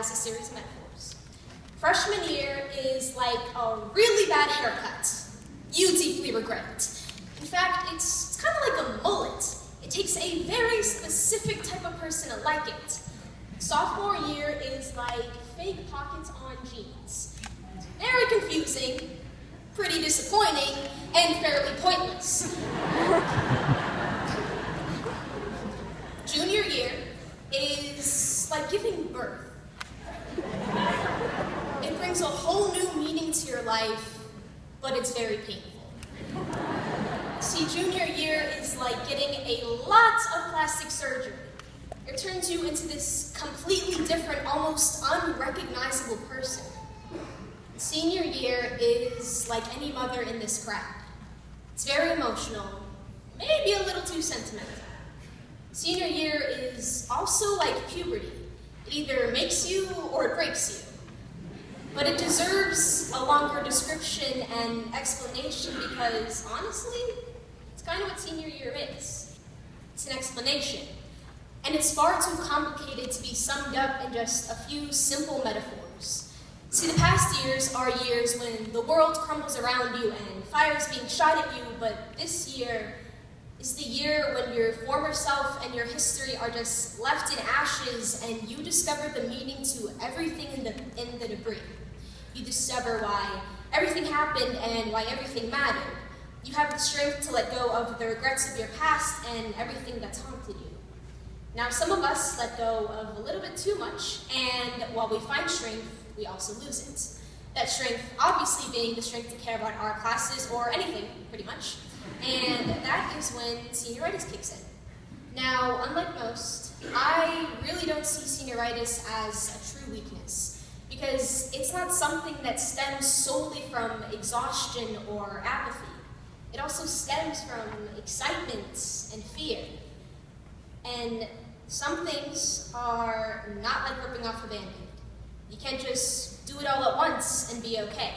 as a series of metaphors. Freshman year is like a really bad haircut. You deeply regret it. In fact, it's kind of like a mullet. It takes a very specific type of person to like it. Sophomore year is like fake pockets on jeans. Very confusing, pretty disappointing, and fairly pointless. Junior year is like giving birth. It brings a whole new meaning to your life, but it's very painful. See, junior year is like getting a lot of plastic surgery. It turns you into this completely different, almost unrecognizable person. Senior year is like any mother in this crowd. It's very emotional, maybe a little too sentimental. Senior year is also like puberty. It either makes you or it breaks you. But it deserves a longer description and explanation because, honestly, it's kind of what senior year is. It's an explanation. And it's far too complicated to be summed up in just a few simple metaphors. See, the past years are years when the world crumbles around you and fire is being shot at you, but this year is the year when your former self and your history are just left in ashes and you discover the meaning to everything in the debris. You discover why everything happened and why everything mattered. You have the strength to let go of the regrets of your past and everything that's haunted you. Now, some of us let go of a little bit too much, and while we find strength, we also lose it. That strength obviously being the strength to care about our classes or anything, pretty much. And that is when senioritis kicks in. Now, unlike most, I really don't see senioritis as a true weakness, because it's not something that stems solely from exhaustion or apathy. It also stems from excitement and fear. And some things are not like ripping off a Band-Aid. You can't just do it all at once and be okay.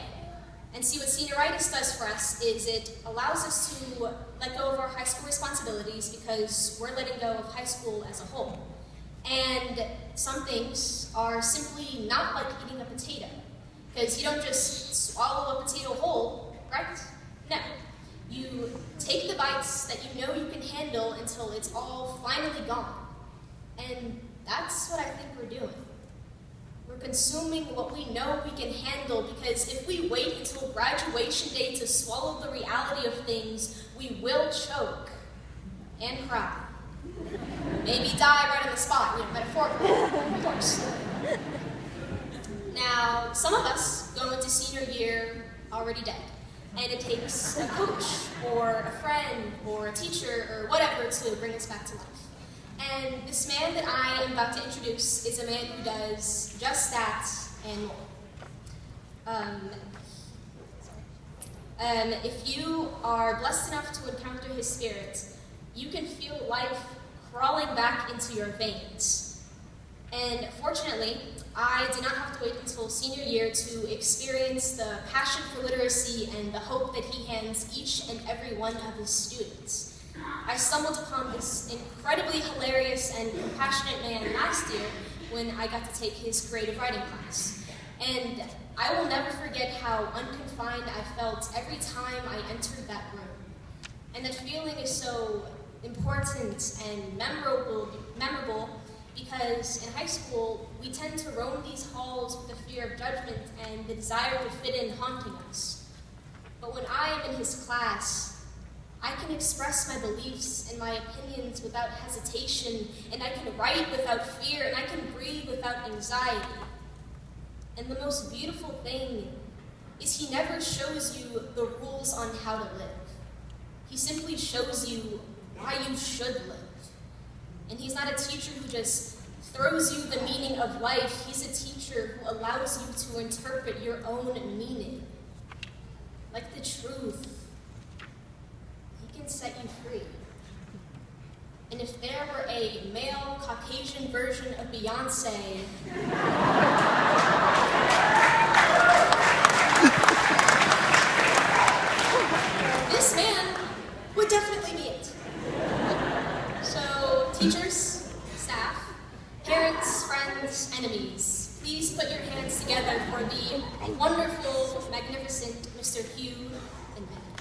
And see, what senioritis does for us is it allows us to let go of our high school responsibilities because we're letting go of high school as a whole. And some things are simply not like eating a potato, because you don't just swallow a potato whole, right? No. You take the bites that you know you can handle until it's all finally gone. And that's what I think we're doing. We're consuming what we know we can handle, because if we wait until graduation day to swallow the reality of things, we will choke and cry. Maybe die right on the spot, metaphorically, of course. Now, some of us go into senior year already dead. And it takes a coach, or a friend, or a teacher, or whatever to bring us back to life. And this man that I am about to introduce is a man who does just that and more. If you are blessed enough to encounter his spirit, you can feel life crawling back into your veins. And fortunately, I did not have to wait until senior year to experience the passion for literacy and the hope that he hands each and every one of his students. I stumbled upon this incredibly hilarious and compassionate man last year when I got to take his creative writing class. And I will never forget how unconfined I felt every time I entered that room. And that feeling is so important and memorable because in high school, we tend to roam these halls with the fear of judgment and the desire to fit in haunting us. But when I am in his class, I can express my beliefs and my opinions without hesitation, and I can write without fear, and I can breathe without anxiety. And the most beautiful thing is he never shows you the rules on how to live. He simply shows you why you should live. And he's not a teacher who just throws you the meaning of life. He's a teacher who allows you to interpret your own meaning. Like the truth, he can set you free. And if there were a male Caucasian version of Beyonce, this man would definitely be it. So, teachers, staff, parents, friends, enemies, Please put your hands together for the wonderful, magnificent Mr. Hugh Inman.